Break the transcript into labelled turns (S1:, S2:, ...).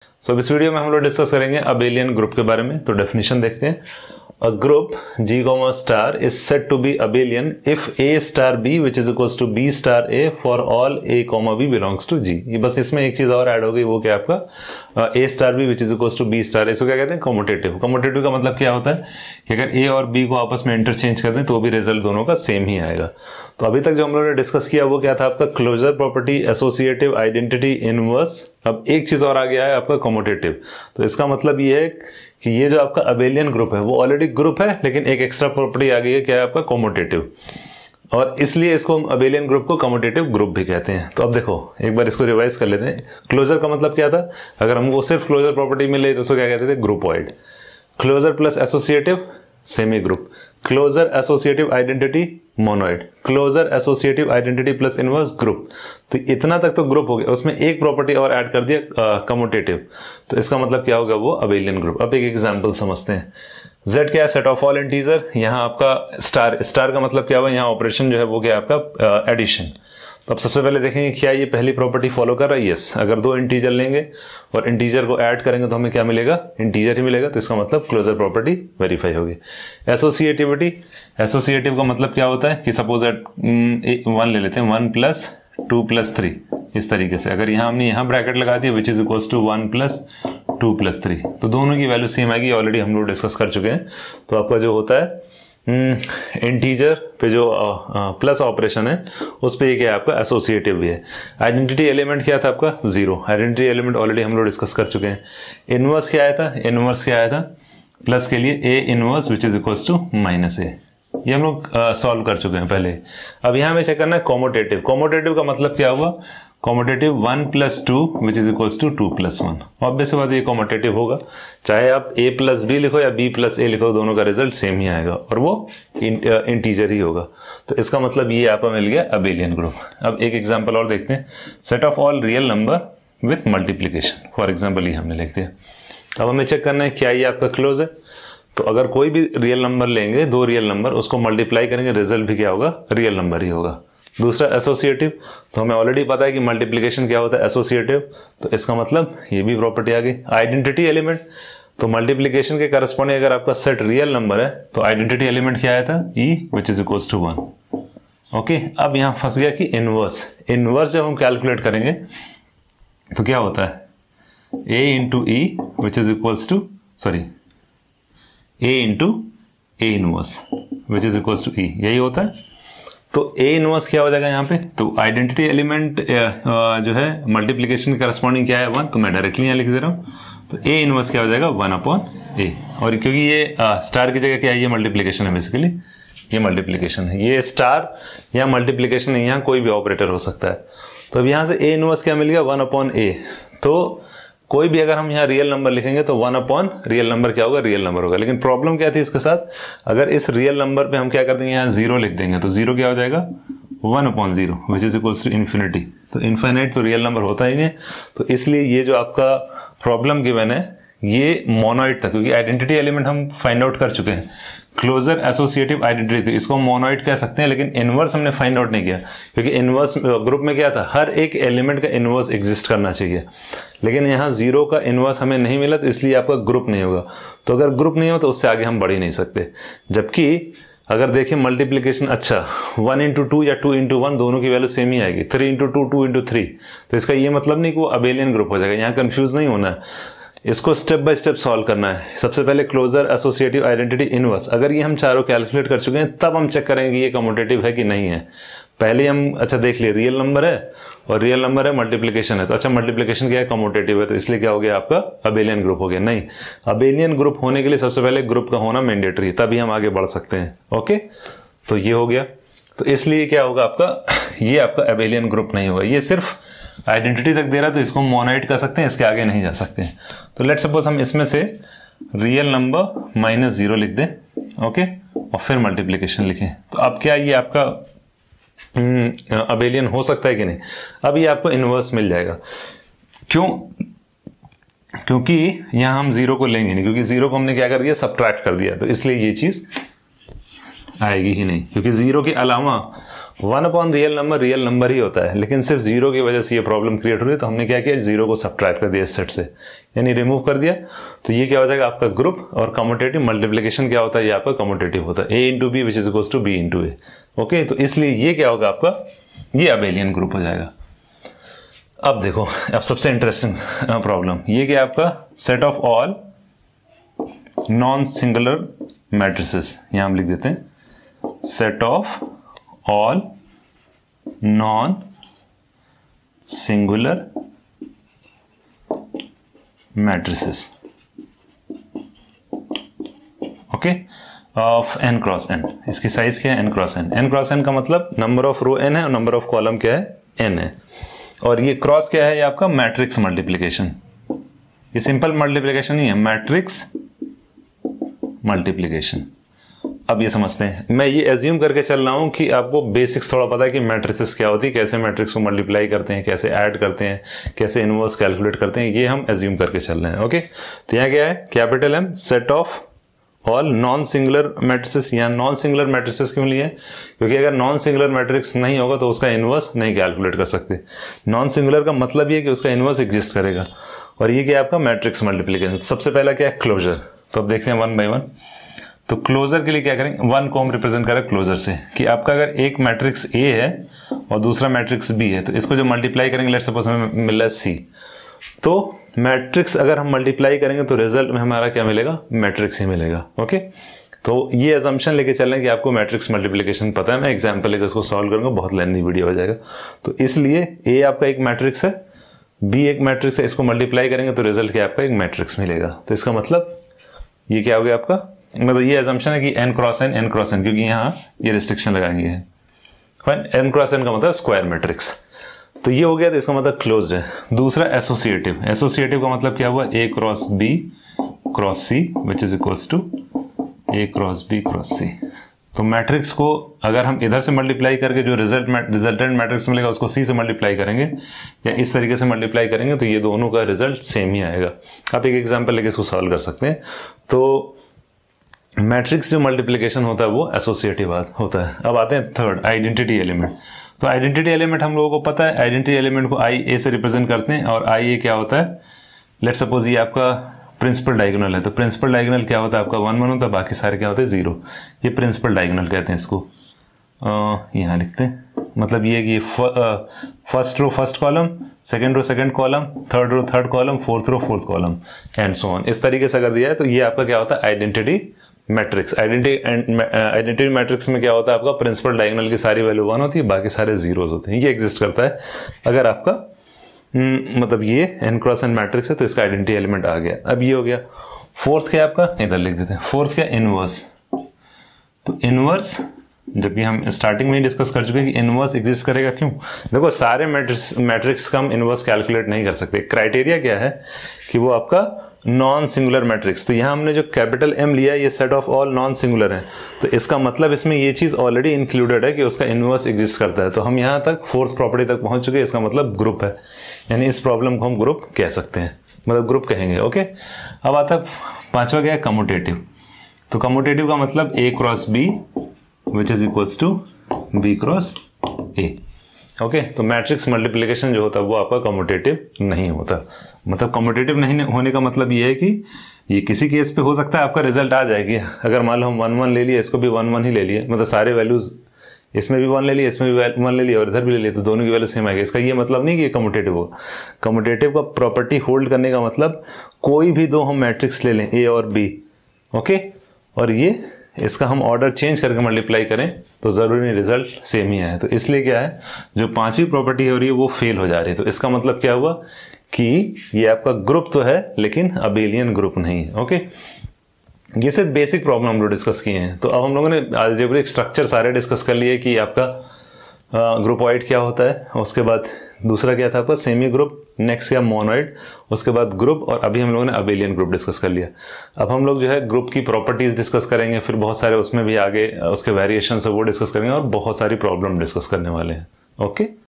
S1: अब इस वीडियो में हम लोग डिस्कस करेंगे अबेलियन ग्रुप के बारे में। तो डेफिनेशन देखते हैं। A group G comma star is said to be abelian if A star B which is equals to B star A for all A comma B belongs to G। ये बस इसमें एक चीज और ऐड हो गई, वो क्या आपका A star B which is equals to B star, इसको क्या कहते हैं, कम्यूटेटिव। कम्यूटेटिव का मतलब क्या होता है कि अगर A और B को आपस में इंटरचेंज कर दें तो भी रिजल्ट दोनों का सेम ही आएगा। तो अभी तक जो हम लोगों ने डिस्कस किया वो क्या था, आपका closure property, associative, identity, inverse. अब एक चीज और आ गया है आपका कम्यूटेटिव। तो इसका मतलब ये है कि ये जो आपका अबेलियन ग्रुप है वो ऑलरेडी ग्रुप है, लेकिन एक एक्स्ट्रा प्रॉपर्टी आ गई है, क्या है आपका, कम्यूटेटिव। और इसलिए इसको हम अबेलियन ग्रुप को कम्यूटेटिव ग्रुप भी कहते हैं। तो अब देखो एक बार इसको रिवाइज कर लेते हैं। क्लोजर का मतलब क्या था, अगर हमको सिर्फ क्लोजर प्रॉपर्टी मिले तो उसको क्या कहते थे, groupoid. Closure plus associative semi group. Closure associative identity monoid. Closure associative identity plus inverse group. तो इतना तक तो ग्रुप हो गया, उसमें एक प्रॉपर्टी और ऐड कर दिया कम्यूटेटिव। तो इसका मतलब क्या होगा, वो अबेलियन ग्रुप। अब एक एग्जांपल समझते हैं। Z क्या है, सेट ऑफ ऑल इंटीजर। यहाँ आपका स्टार का मतलब क्या हुआ, यहाँ ऑपरेशन जो है वो क्या है आपका एडिशन। तो अब सबसे पहले देखेंगे क्या ये पहली प्रॉपर्टी फॉलो कर रहा है। यस, अगर दो इंटीजर लेंगे और इंटीजर को ऐड करेंगे तो हमें क्या मिलेगा, इंटीजर ही मिलेगा। तो इसका मतलब क्लोजर प्रॉपर्टी वेरीफाई होगी। एसोसिएटिविटी, एसोसिएटिव का मतलब क्या होता है कि सपोज वन ले लेते हैं, 1 + 2 + 3, इस तरीके से। अगर यहाँ हमने यहाँ ब्रैकेट लगा दी विच इज इक्वल्स टू 1 + 2 + 3, तो दोनों की वैल्यू सेम आएगी। ऑलरेडी हम लोग डिस्कस कर चुके हैं। तो आपका जो होता है इंटीजर पे जो प्लस ऑपरेशन है उस पे क्या है आपका एसोसिएटिव भी है। आइडेंटिटी एलिमेंट क्या था आपका, 0। आइडेंटिटी एलिमेंट ऑलरेडी हम लोग डिस्कस कर चुके हैं। इनवर्स क्या आया था, इनवर्स क्या आया था, प्लस के लिए A inverse which is equals to -A। ये हम लोग सॉल्व कर चुके हैं पहले। अब यहाँ हमें चेक करना है कम्यूटेटिव। कम्यूटेटिव का मतलब क्या हुआ, commutative 1 + 2 which is equals to 2 + 1। Obvious बात ये कम्यूटेटिव होगा, चाहे आप A + B लिखो या B + A लिखो, दोनों का रिजल्ट सेम ही आएगा और वो इंटीजर ही होगा। तो इसका मतलब ये आपको मिल गया अबेलियन ग्रुप। अब एक एग्जांपल और देखते हैं। Set of all real number with multiplication, for example ये हमने लिख दिया। अब हमें चेक करना है क्या ये आपका क्लोज है। तो अगर कोई भी रियल नंबर लेंगे, दो रियल नंबर, उसको मल्टीप्लाई करेंगे, रिजल्ट भी क्या होगा, रियल नंबर ही होगा। दूसरा एसोसिएटिव, तो हमें ऑलरेडी पता है कि मल्टीप्लिकेशन क्या होता है, एसोसिएटिव। तो इसका मतलब ये भी प्रॉपर्टी आ गई। आइडेंटिटी एलिमेंट, तो मल्टीप्लिकेशन के करस्पॉन्डिंग अगर आपका सेट रियल नंबर है तो आइडेंटिटी एलिमेंट क्या आया था, E which is equals to 1। Okay, अब यहाँ फंस गया कि इनवर्स। इनवर्स जब हम कैलकुलेट करेंगे तो क्या होता है, A × E which is equals to A × A inverse which is equals to E, यही होता है। तो A इनवर्स क्या हो जाएगा यहाँ पे, तो आइडेंटिटी एलिमेंट जो है मल्टीप्लिकेशन के करस्पॉन्डिंग क्या है, 1। तो मैं डायरेक्टली यहाँ लिख दे रहा हूँ। तो A इनवर्स क्या हो जाएगा, 1/A। और क्योंकि ये स्टार की जगह क्या है, ये मल्टीप्लिकेशन है, बेसिकली ये मल्टीप्लिकेशन है। ये स्टार या मल्टीप्लिकेशन है, यहाँ कोई भी ऑपरेटर हो सकता है। तो अब यहाँ से A इनवर्स क्या मिल गया, 1/A। तो कोई भी अगर हम यहाँ रियल नंबर लिखेंगे तो 1/ रियल नंबर क्या होगा, रियल नंबर होगा। लेकिन प्रॉब्लम क्या थी इसके साथ, अगर इस रियल नंबर पे हम क्या कर देंगे, यहाँ 0 लिख देंगे तो 0 क्या हो जाएगा, 1/0 which is equals to infinity. तो इन्फिनिट तो रियल नंबर होता ही नहीं। तो इसलिए ये जो आपका प्रॉब्लम गिवन है ये मोनोइड था, क्योंकि आइडेंटिटी एलिमेंट हम फाइंड आउट कर चुके हैं। क्लोजर एसोसिएटिव आइडेंटिटी थी, इसको मोनोइड कह सकते हैं। लेकिन इनवर्स हमने फाइंड आउट नहीं किया, क्योंकि इनवर्स ग्रुप में क्या था, हर एक एलिमेंट का इनवर्स एग्जिस्ट करना चाहिए। लेकिन यहाँ 0 का इनवर्स हमें नहीं मिला, तो इसलिए आपका ग्रुप नहीं होगा। तो अगर ग्रुप नहीं हो तो उससे आगे हम बढ़ ही नहीं सकते। जबकि अगर देखें मल्टीप्लिकेशन, अच्छा 1 × 2 या 2 × 1 दोनों की वैल्यू सेम ही आएगी। 3 × 2 2 × 3, तो इसका ये मतलब नहीं कि वो अबेलियन ग्रुप हो जाएगा। यहाँ कंफ्यूज नहीं होना है, इसको स्टेप बाय स्टेप सॉल्व करना है। सबसे पहले क्लोजर एसोसिएटिव आइडेंटिटी इनवर्स, अगर ये हम चारों कैलकुलेट कर चुके हैं तब हम चेक करेंगे कि ये कम्यूटेटिव है कि नहीं है। पहले हम अच्छा देख लिए रियल नंबर है और रियल नंबर है, मल्टीप्लिकेशन है। तो अच्छा मल्टीप्लिकेशन क्या है, कम्यूटेटिव है, तो इसलिए क्या हो गया आपका अबेलियन ग्रुप हो गया। नहीं, अबेलियन ग्रुप होने के लिए सबसे पहले ग्रुप का होना मैंडेटरी, तभी हम आगे बढ़ सकते हैं। ओके, तो ये हो गया। तो इसलिए क्या होगा आपका, ये आपका अबेलियन ग्रुप नहीं होगा। ये सिर्फ आइडेंटिटी तक दे रहा है, तो इसको मोनोइड कर सकते हैं, इसके आगे नहीं जा सकते। तो लेट्स सपोज हम इसमें से रियल नंबर -0 लिख दें, ओके, और फिर मल्टीप्लिकेशन लिखें। तो अब क्या ये आपका अबेलियन हो सकता है कि नहीं। अब ये आपको इनवर्स मिल जाएगा। क्यों, क्योंकि यहां हम 0 को लेंगे नहीं, क्योंकि 0 को हमने क्या कर दिया, सब्ट्रैक्ट कर दिया। तो इसलिए ये चीज आएगी ही नहीं, क्योंकि 0 के अलावा 1 अपॉन रियल नंबर ही होता है, लेकिन सिर्फ जीरो की वजह से ये प्रॉब्लम क्रिएट हो रही है। तो हमने क्या किया, जीरो को सब्ट्रैक्ट कर दिया इस सेट से, यानी रिमूव कर दिया। तो ये क्या हो जाएगा आपका ग्रुप, और कम्यूटेटिव मल्टीप्लिकेशन क्या होता है, ये आपका कम्यूटेटिव होता है, a into B which is equals to B into A. Okay, तो इसलिए ये क्या होगा आपका, ये अबेलियन ग्रुप हो जाएगा। अब देखो, अब सबसे इंटरेस्टिंग प्रॉब्लम, ये क्या आपका set of all non singular matrices, यहां हम लिख देते हैं set of all non singular matrices, okay, of n cross n। इसकी साइज क्या है, n cross n। n cross n का मतलब नंबर ऑफ रो n है और नंबर ऑफ कॉलम क्या है, n है। और ये क्रॉस क्या है, ये आपका मैट्रिक्स मल्टीप्लिकेशन। ये सिंपल मल्टीप्लिकेशन नहीं है, मैट्रिक्स मल्टीप्लिकेशन। अब ये समझते हैं, मैं ये एज्यूम करके चल रहा हूं कि आपको बेसिक्स थोड़ा पता है कि मैट्रिसेस क्या होती है, कैसे मैट्रिक्स को मल्टीप्लाई करते हैं, कैसे ऐड करते हैं, कैसे इनवर्स कैलकुलेट करते हैं, ये हम एज्यूम करके चल रहे हैं। ओके, तो यहाँ क्या है, capital M set of all non singular matrices. यहाँ नॉन सिंगुलर मैट्रिसेस क्यों लिए, क्योंकि अगर नॉन सिंगुलर मैट्रिक्स नहीं होगा तो उसका इनवर्स नहीं कैलकुलेट कर सकते। नॉन सिंगुलर का मतलब ये कि उसका इनवर्स एग्जिस्ट करेगा। और ये क्या है आपका मैट्रिक्स मल्टीप्लिकेशन। सबसे पहला क्या है, क्लोजर। तो अब देखते हैं 1 बाई 1। तो क्लोजर के लिए क्या करेंगे, 1 को हम रिप्रेजेंट करें क्लोजर से, कि आपका अगर एक मैट्रिक्स A है और दूसरा मैट्रिक्स B है, तो इसको जो मल्टीप्लाई करेंगे, लेट्स सपोज हमें मिल रहा है C, तो मैट्रिक्स अगर हम मल्टीप्लाई करेंगे तो रिजल्ट में हमारा क्या मिलेगा, मैट्रिक्स ही मिलेगा। ओके, तो ये अजम्पशन लेके चल रहे हैं कि आपको मैट्रिक्स मल्टीप्लिकेशन पता है। मैं एग्जांपल लेकर उसको सॉल्व करूंगा, बहुत लेंथी वीडियो हो जाएगा। तो इसलिए A आपका एक मैट्रिक्स है, B एक मैट्रिक्स है, इसको मल्टीप्लाई करेंगे तो रिजल्ट क्या आपका एक मैट्रिक्स मिलेगा। तो इसका मतलब ये क्या हो गया आपका, मतलब ये अजम्पशन है कि n क्रॉस n, क्योंकि यहाँ ये रिस्ट्रिक्शन लगाएंगे है, n क्रॉस n का मतलब स्क्वायर मैट्रिक्स। तो ये हो गया, तो इसका मतलब क्लोज्ड है। दूसरा एसोसिएटिव। एसोसिएटिव का मतलब क्या हुआ, a cross b cross c which is equals to a cross b cross c। तो मैट्रिक्स को अगर हम इधर से मल्टीप्लाई करके जो रिजल्टेंट मैट्रिक्स मिलेगा उसको c से मल्टीप्लाई करेंगे या इस तरीके से मल्टीप्लाई करेंगे, तो ये दोनों का रिजल्ट सेम ही आएगा। आप एक एग्जांपल लेके इसको सॉल्व कर सकते हैं। तो मैट्रिक्स जो मल्टीप्लिकेशन होता है वो एसोसिएटिव होता है। अब आते हैं थर्ड, आइडेंटिटी एलिमेंट। तो आइडेंटिटी एलिमेंट हम लोगों को पता है, आइडेंटिटी एलिमेंट को IA से रिप्रेजेंट करते हैं। और IA क्या होता है, लेट्स सपोज ये आपका प्रिंसिपल डायगोनल है, तो प्रिंसिपल डायगोनल क्या होता है आपका 1 1 होता है, बाकी सारे क्या होते हैं 0। ये प्रिंसिपल डायगोनल कहते हैं इसको। यहाँ लिखते हैं, मतलब ये कि first row first column, second row second column, third row third column, fourth row fourth column, and so on. इस तरीके से अगर दिया है तो ये आपका क्या होता है, आइडेंटिटी मैट्रिक्स। आइडेंटिटी मैट्रिक्स में क्या होता है आपका, प्रिंसिपल डायगोनल की सारी वैल्यू 1 होती है, बाकी सारे जीरोज होते हैं। ये एग्जिस्ट करता है अगर आपका मतलब ये n क्रॉस n मैट्रिक्स है, तो इसका आइडेंटिटी एलिमेंट आ गया। अब ये हो गया। फोर्थ क्या आपका, इधर लिख देते हैं, फोर्थ क्या, इनवर्स। तो इनवर्स, जबकि हम स्टार्टिंग में ही डिस्कस कर चुके हैं कि इनवर्स एग्जिस्ट करेगा। क्यों, देखो सारे मैट्रिक्स का हम इनवर्स कैलकुलेट नहीं कर सकते। क्राइटेरिया क्या है कि वो आपका नॉन सिंगुलर मैट्रिक्स। तो यहाँ हमने जो कैपिटल M लिया है, ये set of all non singular है, तो इसका मतलब इसमें ये चीज ऑलरेडी इंक्लूडेड है कि उसका इनवर्स एग्जिस्ट करता है। तो हम यहाँ तक फोर्थ प्रॉपर्टी तक पहुंच चुके हैं, इसका मतलब ग्रुप है, यानी इस प्रॉब्लम को हम ग्रुप कह सकते हैं, मतलब ग्रुप कहेंगे। ओके, अब आता है पांचवा क्या है, कम्यूटेटिव। तो कम्यूटेटिव का मतलब A cross B which is equals to B cross A। Okay, तो मैट्रिक्स मल्टीप्लिकेशन जो होता है वो आपका कम्यूटेटिव नहीं होता। मतलब कम्यूटेटिव नहीं होने का मतलब ये है कि ये किसी केस पे हो सकता है आपका रिजल्ट आ जाएगी। अगर मान लो हम 1 1 ले लिए, इसको भी 1 1 ही ले लिए, मतलब सारे वैल्यूज इसमें भी 1 ले लिए, इसमें भी 1 ले लिए और इधर भी ले लिए, तो दोनों की वैल्यू सेम आएगी। इसका ये मतलब नहीं कि ये कम्यूटेटिव हो। कम्यूटेटिव का प्रॉपर्टी होल्ड करने का मतलब कोई भी दो हम मैट्रिक्स ले लें, A और B, ओके, और ये इसका हम ऑर्डर चेंज करके मल्टीप्लाई करें तो जरूरी नहीं रिजल्ट सेम ही आए। तो इसलिए क्या है, जो पांचवी प्रॉपर्टी हो रही है वो फेल हो जा रही है। तो इसका मतलब क्या हुआ कि ये आपका ग्रुप तो है लेकिन अबेलियन ग्रुप नहीं है। ओके, ये सिर्फ बेसिक प्रॉब्लम हम लोग डिस्कस किए हैं। तो अब हम लोगों ने अलजेब्रिक स्ट्रक्चर सारे डिस्कस कर लिए कि आपका ग्रुपॉइड क्या होता है, उसके बाद दूसरा क्या था आपका सेमी ग्रुप, नेक्स्ट क्या मोनोइड, उसके बाद ग्रुप, और अभी हम लोगों ने अबेलियन ग्रुप डिस्कस कर लिया। अब हम लोग जो है ग्रुप की प्रॉपर्टीज डिस्कस करेंगे, फिर बहुत सारे उसमें भी आगे उसके वेरिएशंस है वो डिस्कस करेंगे और बहुत सारी प्रॉब्लम डिस्कस करने वाले हैं। ओके।